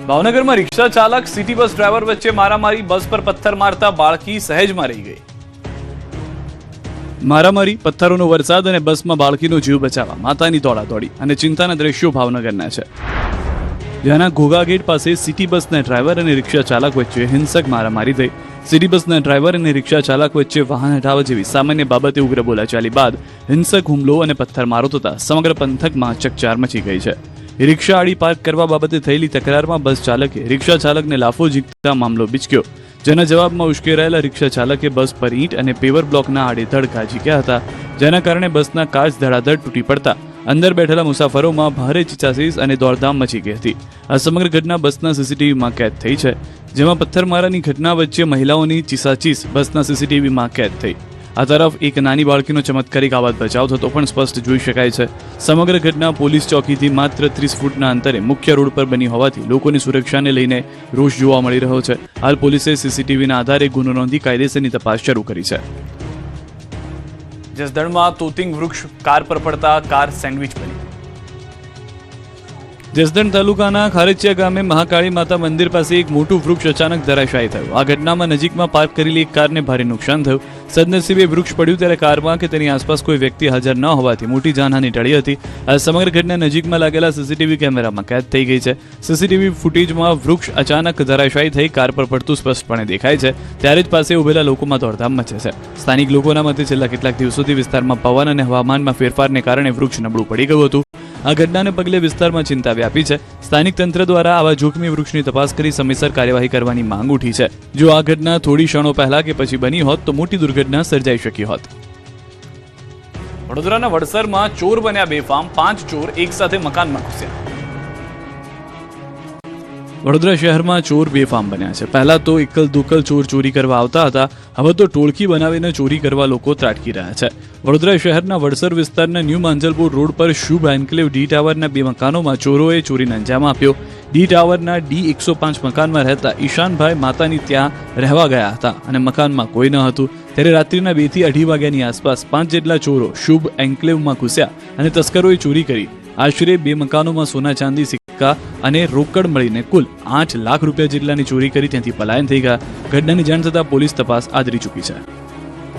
ભાવનગરમાં રિક્ષા ચાલક city bus driver વચ્ચે મારામારી, બસ પર પથ્થર મારતા બાળકી સહેજમાં રહી ગઈ. મારામારી, પથ્થરોનો વરસાદ અને બસમાં બાળકીનો જીવ બચાવવા માતાની દોડાદોડી અને ચિંતાના દ્રશ્યો ભાવનગરના છે. જેના ઘોઘા ગેટ પાસે સિટી બસના ડ્રાઈવર અને રિક્ષા ચાલક વચ્ચે હિંસક મારામારી થઈ. સિટી બસના ડ્રાઈવર અને રિક્ષા ચાલક વચ્ચે વાહન હટાવવા જેવી સામાન્ય બાબતે ઉગ્ર બોલાચાલી બાદ હિંસક હુમલો અને પથ્થરમારો થતા સમગ્ર પંથકમાં ચકચાર મચી ગઈ છે. રિક્ષા આડી પાર્ક કરવા બાબતે થયેલી તકરારમાં બસ ચાલકે રિક્ષા ચાલકને લાફો ઝીકતા મામલો બીચક્યો. જેના જવાબમાં ઉશ્કેરાયેલા રિક્ષા ચાલકે બસ પર ઈંટ અને પેવર બ્લોકના આડેધડ ઘા ઝીક્યા હતા. જેના કારણે બસના કાચ ધડાધડ તૂટી પડતા અંદર બેઠેલા મુસાફરોમાં ભારે ચીચાચીસ અને દોડધામ મચી ગઈ હતી. આ સમગ્ર ઘટના બસના સીસીટીવીમાં કેદ થઈ છે. જેમાં પથ્થરમારાની ઘટના વચ્ચે મહિલાઓની ચીસાચીસ બસના સીસીટીવીમાં કેદ થઈ. આ તરફ એક નાની બાળકીનો ચમત્કારિક આવાજ બચાવ થતો પણ સ્પષ્ટ જોઈ શકાય છે. સમગ્ર ઘટના પોલીસ ચોકીથી માત્ર 30 ફૂટના અંતરે મુખ્ય રોડ પર બની હોવાથી લોકોની સુરક્ષાને લઈને રોષ જોવા મળી રહ્યો છે. હાલ પોલીસે સીસીટીવીના આધારે ગુનો નોંધી કાયદેસરની તપાસ શરૂ કરી છે. જસદણમાં તોતિંગ વૃક્ષ કાર પર પડતા કાર સેન્ડવિચ બની. જસદણ તાલુકાના ખારેચિયા ગામે મહાકાળી માતા મંદિર પાસે એક મોટું વૃક્ષ અચાનક ધરાશાયી થયું. આ ઘટનામાં નજીકમાં પાર્ક કરેલી એક કારને ભારે નુકસાન થયું. સદનસીબે વૃક્ષ પડ્યું ત્યારે કારમાં કે તેની આસપાસ કોઈ વ્યક્તિ હાજર ન હોવાથી મોટી જાનહાનિ ટળી હતી. આ સમગ્ર ઘટના નજીકમાં લાગેલા સીસીટીવી કેમેરામાં કેદ થઈ ગઈ છે. સીસીટીવી ફૂટેજમાં વૃક્ષ અચાનક ધરાશાયી થઈ કાર પર પડતું સ્પષ્ટપણે દેખાય છે. ત્યારે જ પાસે ઉભેલા લોકોમાં દોડધામ મચે છે. સ્થાનિક લોકોના મતે છેલ્લા કેટલાક દિવસોથી વિસ્તારમાં પવન અને હવામાનમાં ફેરફારને કારણે વૃક્ષ નબળું પડી ગયું હતું. આ ઘટનાને પગલે વિસ્તારમાં ચિંતા વ્યાપી છે. સ્થાનિક તંત્ર દ્વારા આવા જોખમી વૃક્ષની તપાસ કરી સમયસર કાર્યવાહી કરવાની માંગ ઉઠી છે. જો આ ઘટના થોડી ક્ષણો પહેલા કે પછી બની હોત તો મોટી દુર્ઘટના સર્જાઈ શકી હોત. વડોદરાના વડસરમાં ચોર બન્યા બેફામ, 5 ચોર એક સાથે મકાનમાં ઘૂસ્યા. વડોદરા શહેરમાં ચોર બેફામ બન્યા છે. પહેલા તો એકલ દુકલ ચોર ચોરી કરવા આવતા હતા. હવે તો ટોળકી બનાવીને ચોરી કરવા લોકો ત્રાટકી રહ્યા છે. વડોદરા શહેરના વડસર વિસ્તારના ન્યૂ માંજલપુર રોડ પર શુભ એન્કલેવ ડી ટાવરના 2 મકાનોમાં ચોરોએ ચોરીને અંજામ આપ્યો. ડી ટાવરના D105 મકાનમાં રહેતા ઈશાનભાઈ માતાની ત્યાં રહેવા ગયા હતા અને મકાનમાં કોઈ ન હતું. ત્યારે રાત્રિના 2 થી 2:30 વાગ્યાની આસપાસ 5 જેટલા ચોરો શુભ એન્કલેવમાં ઘૂસ્યા અને તસ્કરોએ ચોરી કરી આશરે 2 મકાનોમાં સોના ચાંદી સિક્કા અને રોકડ મળીને કુલ 8 લાખ રૂપિયા જેટલાની ચોરી કરી ત્યાંથી પલાયન થઈ ગયા. ઘટનાની જાણ થતાં પોલીસ તપાસ આદરી ચૂકી છે.